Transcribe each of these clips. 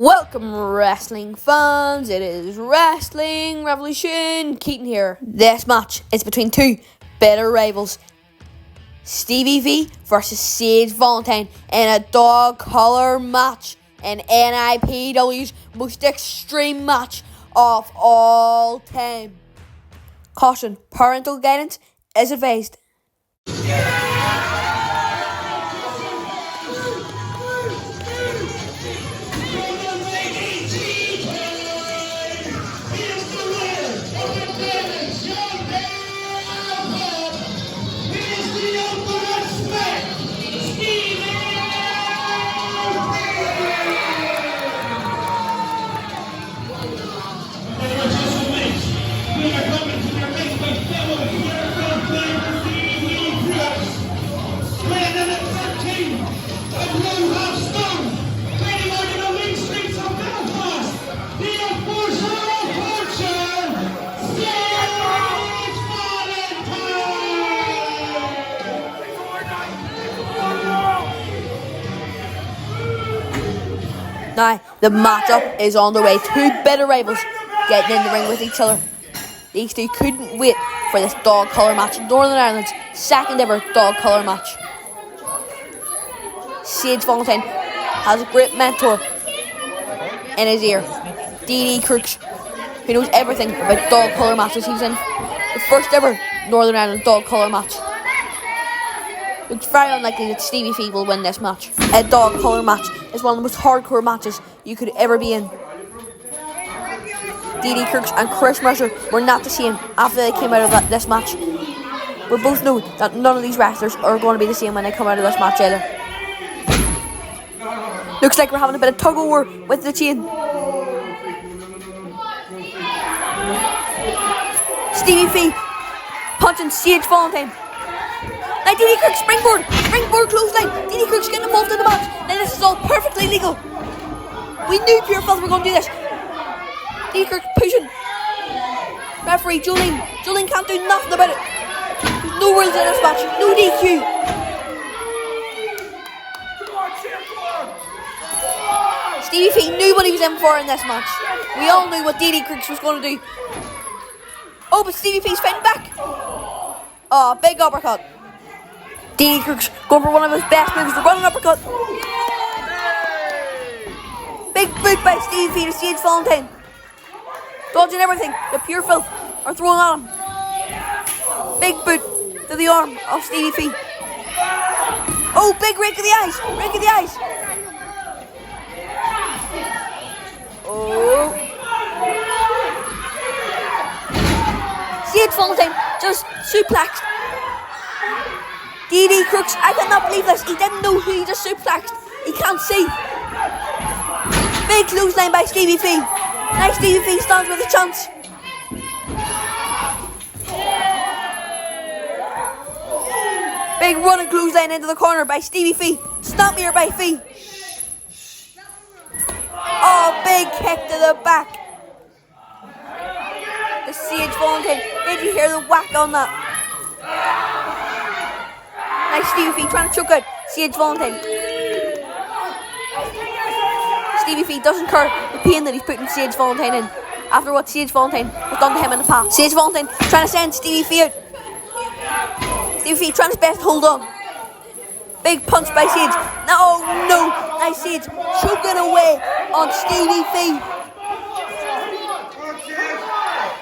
Welcome, wrestling fans. It is Wrestling Revolution. Keaton here. This match is between two bitter rivals. Stevie Fee versus Sage Valentine in a dog collar match. In NIPW's most extreme match of all time. Caution, parental guidance is advised. Now, the matchup is on the way. Two bitter rivals getting in the ring with each other. These two couldn't wait for this dog collar match. Northern Ireland's second ever dog collar match. Sage Valentine has a great mentor in his ear, DD Crooks, who knows everything about dog collar matches. He was in the first ever Northern Ireland dog collar match. Looks very unlikely that Stevie Fee will win this match. A dog collar match is one of the most hardcore matches you could ever be in. DD Crooks and Chris Mercer were not the same after they came out of this match. We both know that none of these wrestlers are going to be the same when they come out of this match either. Looks like we're having a bit of tug of war with the chain. Stevie Fee punching Sage Valentine. Now DD Crooks springboard clothesline. DD Crooks getting involved in the match. Now this is all perfectly legal. We knew Pure Filth were going to do this. DD Crooks pushing. Referee Jolene can't do nothing about it. There's no rules in this match. No DQ. Stevie Fee knew what he was in for in this match. We all knew what DD Crooks was going to do. Oh, but Stevie Fee's fighting back. Oh, big uppercut. DD Crooks going for one of his best moves, the running uppercut. Big boot by Stevie Fee to Sage Valentine. Dodging everything. The Pure Filth are throwing at him. Big boot to the arm of Stevie Fee. Oh, big rake of the eyes. Rake of the eyes. Oh. Sage Valentine just suplexed DD Crooks. I cannot believe this. He didn't know who he just suplexed. He can't see. Big clothesline by Stevie Fee. Now Stevie Fee stands with a chance. Big running clothesline into the corner by Stevie Fee. Snap meter by Fee. Oh, big kick to the back. The Sage Valentine. Did you hear the whack on that? Nice Stevie Fee trying to choke out Sage Valentine. Stevie Fee doesn't care the pain that he's putting Sage Valentine in after what Sage Valentine has done to him in the past. Sage Valentine trying to send Stevie Fee out. Stevie Fee trying his best to hold on. Big punch by Sage. No. Nice Sage choking away on Stevie Fee.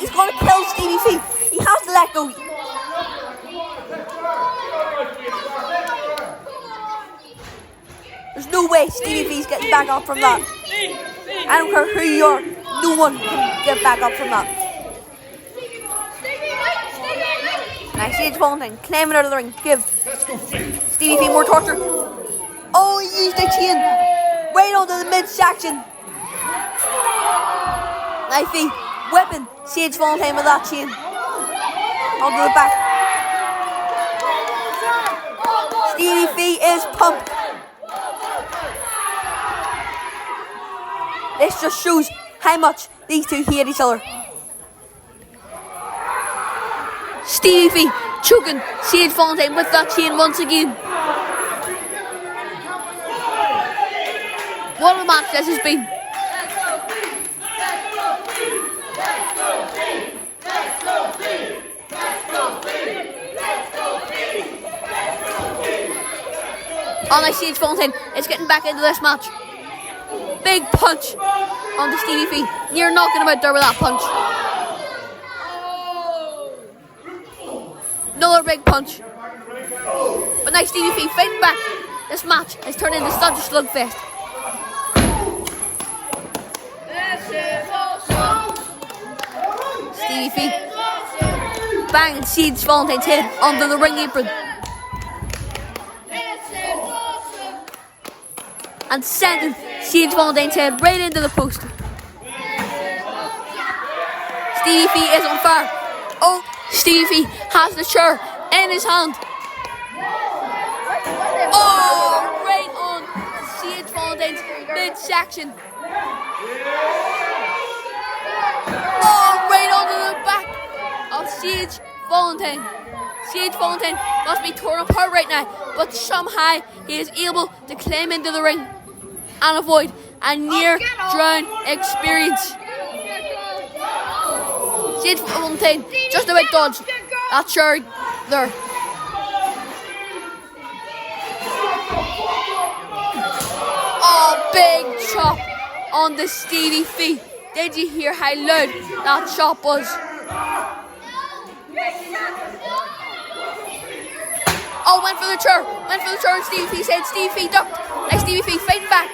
He's going to kill Stevie Fee. He has to let go. There's no way Stevie Fee's getting back up from that. I don't care who you are. No one can get back up from that. Nice Sage Valentine climbing out of the ring. Give Stevie Fee more torture. Oh, he used the chain right onto the midsection. Nice Fee whipping Sage Valentine with that chain onto the back. Stevie Fee is pumped. This just shows how much these two hate each other. Stevie Fee choking Sage Valentine with that chain once again. What a match this has been. Oh, nice. Sage Valentine is getting back into this match. Big punch on the Stevie Fee. Near knocking him out there with that punch. Another big punch. But nice Stevie Fee fighting back. This match has turned into such a slugfest. Stevie Fee banging Sage Valentine's head onto the ring apron. And sending Sage Valentine's head right into the post. Stevie Fee is on fire. Oh, Stevie Fee has the chair in his hand. Oh, right on Sage Valentine's midsection. Oh, right onto the back of Sage Valentine. Sage Valentine must be torn apart right now, but somehow he is able to climb into the ring and avoid a near drown experience. Sage Valentine just about dodged that chair there. Oh, big chop on the Stevie Fee. Did you hear how loud that chop was? Oh, went for the chair and Stevie Fee said Stevie Fee ducked. Like Stevie Fee fighting back.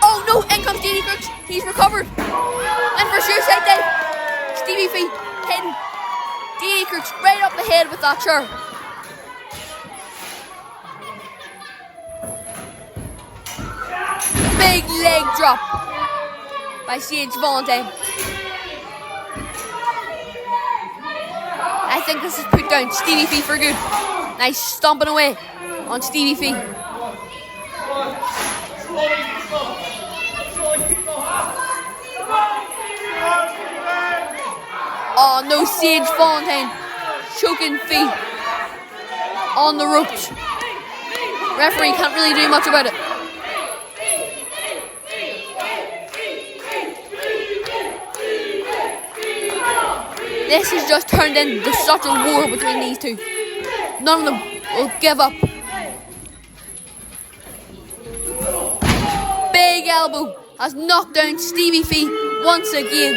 Oh no, in comes DD Crooks. He's recovered. And for suicide dive. Stevie Fee hitting DD Crooks right up the head with that chair. Big leg drop by Sage Valentine. I think this is put down Stevie Fee for good. Nice stomping away on Stevie Fee. Oh no, Sage Valentine choking Fee on the ropes. Referee can't really do much about it. This has just turned into such a war between these two. None of them will give up. Big elbow has knocked down Stevie Fee once again.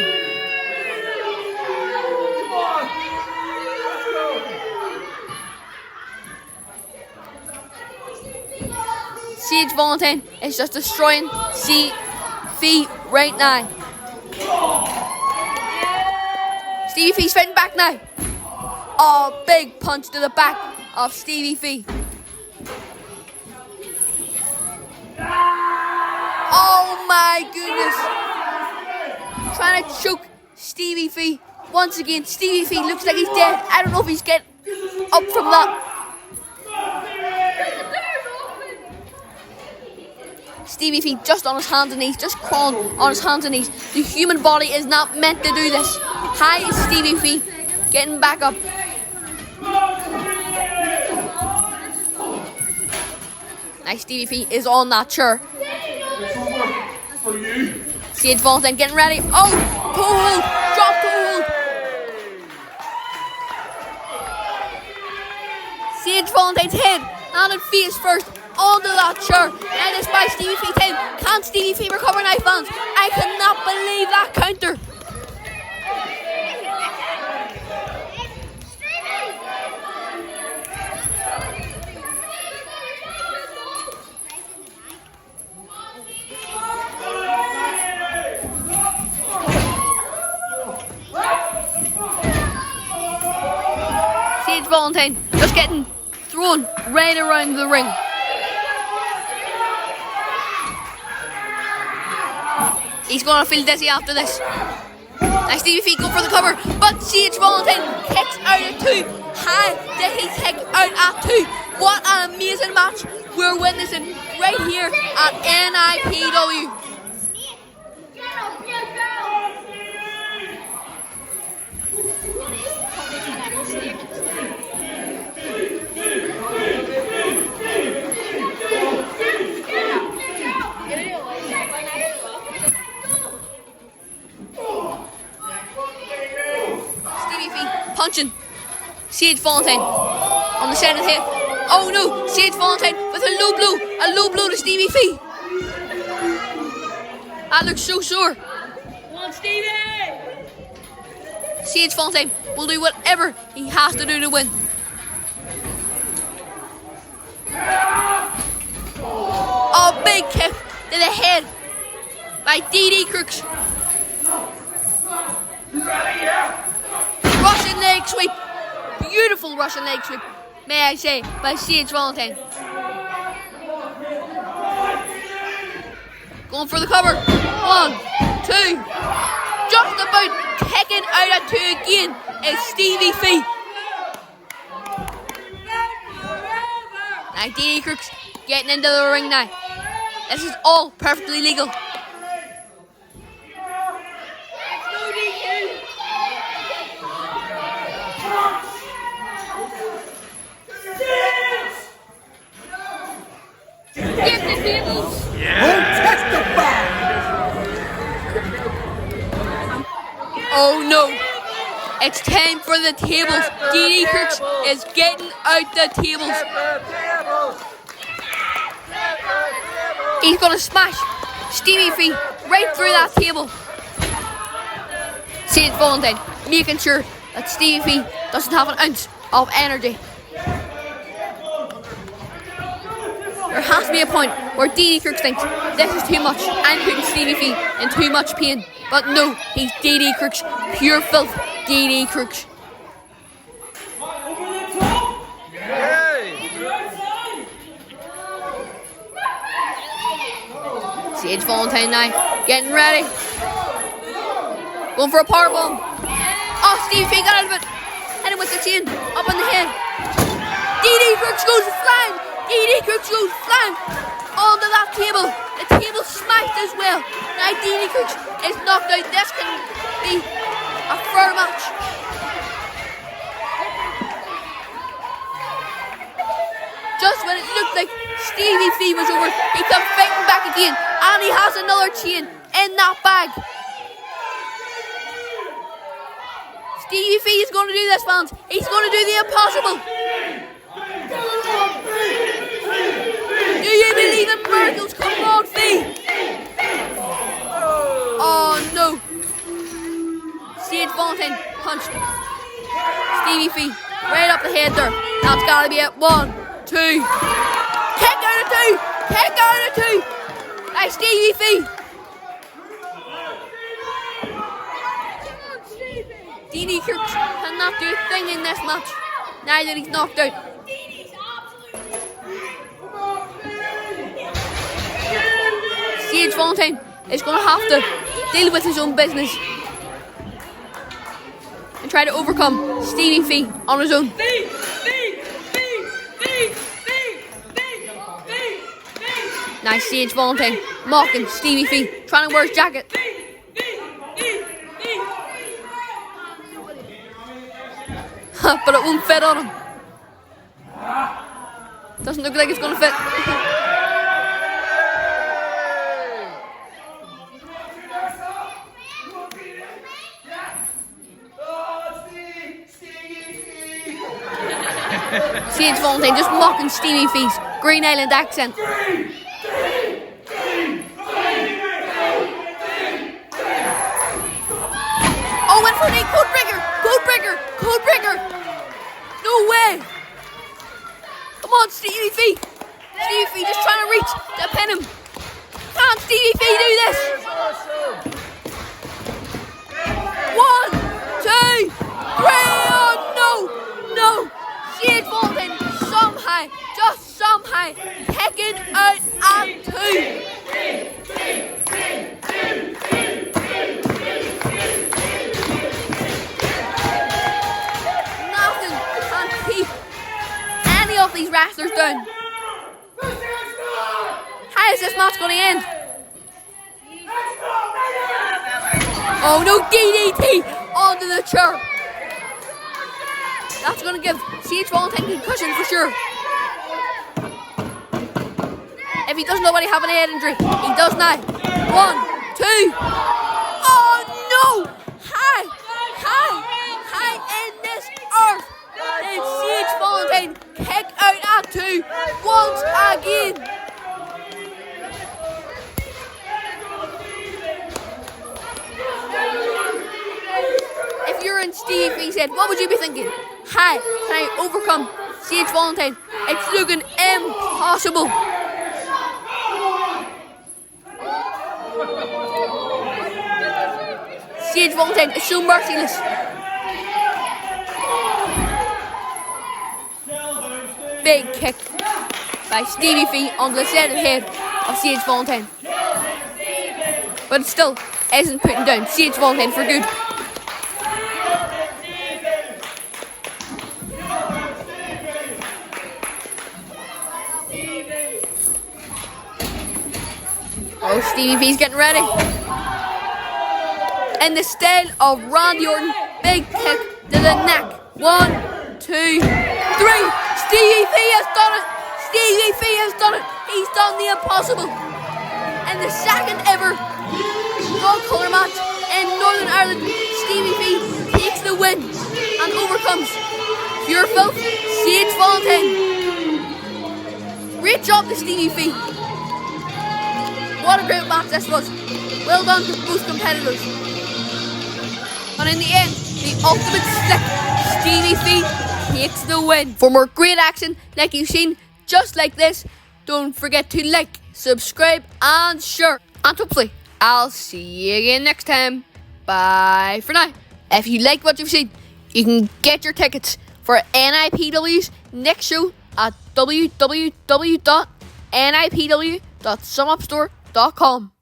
Sage Valentine is just destroying Stevie Fee right now. Stevie Fee's fighting back now. Oh, big punch to the back of Stevie Fee. Oh my goodness. Trying to choke Stevie Fee once again. Stevie Fee looks like he's dead. I don't know if he's getting up from that. Stevie Fee just on his hands and knees, just crawling on his hands and knees. The human body is not meant to do this. Hi, Stevie Fee getting back up. Nice, Stevie Fee is on that chair. Sage Valentine getting ready. Oh, toe hold, drop toe hold. Sage Valentine's head landed face first onto that chair. And it's by Stevie Fee time. Can Stevie Fee recover knife hands? I cannot believe that counter. Sage Valentine just getting thrown right around the ring. He's going to feel dizzy after this. Nice Stevie Fee go for the cover, but Sage Valentine kicks out at 2. How did he kick out at 2? What an amazing match we're witnessing right here at NIPW. Sage Valentine on the side of the head. Oh no, Sage Valentine with a low blow to Stevie Fee. That looks so sore. Come on, Stevie! Sage Valentine will do whatever he has to do to win. Oh, big kick to the head by DD Crooks. Russian leg sweep. Beautiful Russian leg sweep, may I say, by Sage Valentine. Going for the cover. 1, 2. Just about kicking out at 2 again is Stevie Fee. Now DD Crooks getting into the ring now. This is all perfectly legal. Get the tables! Oh no! It's time for the tables. DD Crooks is getting out the tables. He's gonna smash Stevie Fee right through that table. Sage Valentine making sure that Stevie Fee doesn't have an ounce of energy. There has to be a point where DD Crooks thinks this is too much and putting Stevie Fee in too much pain. But no, he's DD Crooks. Pure filth, DD Crooks. Sage Valentine now, getting ready. Going for a powerbomb. Oh, Stevie Fee got out of it. Hit him with the chain, up on the head. DD Crooks goes flying. DD Crooks goes flying onto that table. The table smashed as well. Now DD Crooks is knocked out. This can be a fair match. Just when it looked like Stevie Fee was over, he comes fighting back again, and he has another chain in that bag. Stevie Fee is going to do this, fans. He's going to do the impossible. Do you believe in miracles? Come on, Fee. Oh no. Sage Valentine punched Stevie Fee right up the head there. That's got to be it. 1, 2. Kick out of 2. Kick out of 2. By Stevie Fee. DD Crooks cannot do a thing in this match. Now that he's knocked out. Sage Valentine is going to have to deal with his own business and try to overcome Stevie Fee on his own. Now Sage Valentine mocking Stevie Fee, trying to wear his jacket. But it won't fit on him. Doesn't look like it's going to fit. Sage Valentine just mocking Stevie Fee's Green Island accent. Oh, went for a knee. Code breaker. No way. Come on, Stevie Fee. Stevie Fee just trying to reach to pin him. Can't Stevie Fee do this? 1, 2, 3. Oh no. Sage Valentine somehow kicking out at 2. Nothing can keep any of these wrestlers down. How is this match going to end? Oh no, DDT onto the chair. That's going to give Sage Valentine concussion for sure. If he doesn't already have an head injury, he does now. 1, 2. Oh no! How in this earth 2 once again. If you're in Stevie Fee's head, what would you be thinking? How can I overcome Sage Valentine? It's looking impossible. Sage Valentine is so merciless. Big kick by Stevie Fee on the settled head of Sage Valentine. But it still isn't putting down Sage Valentine for good. Oh, Stevie Fee's getting ready. In the style of Randy Orton, big kick to the neck. 1, 2, 3. Stevie Fee has done it. Stevie Fee has done it. He's done the impossible. In the second ever dog collar match in Northern Ireland, Stevie Fee takes the win and overcomes pure filth Sage Valentine. Great job to Stevie Fee. What a great match this was. Well done to both competitors. And in the end, the ultimate snick, Stevie Fee takes the win. For more great action like you've seen just like this, don't forget to like, subscribe and share. And hopefully, I'll see you again next time. Bye for now. If you like what you've seen, you can get your tickets for NIPW's next show at www.nipw.sumupstore.com.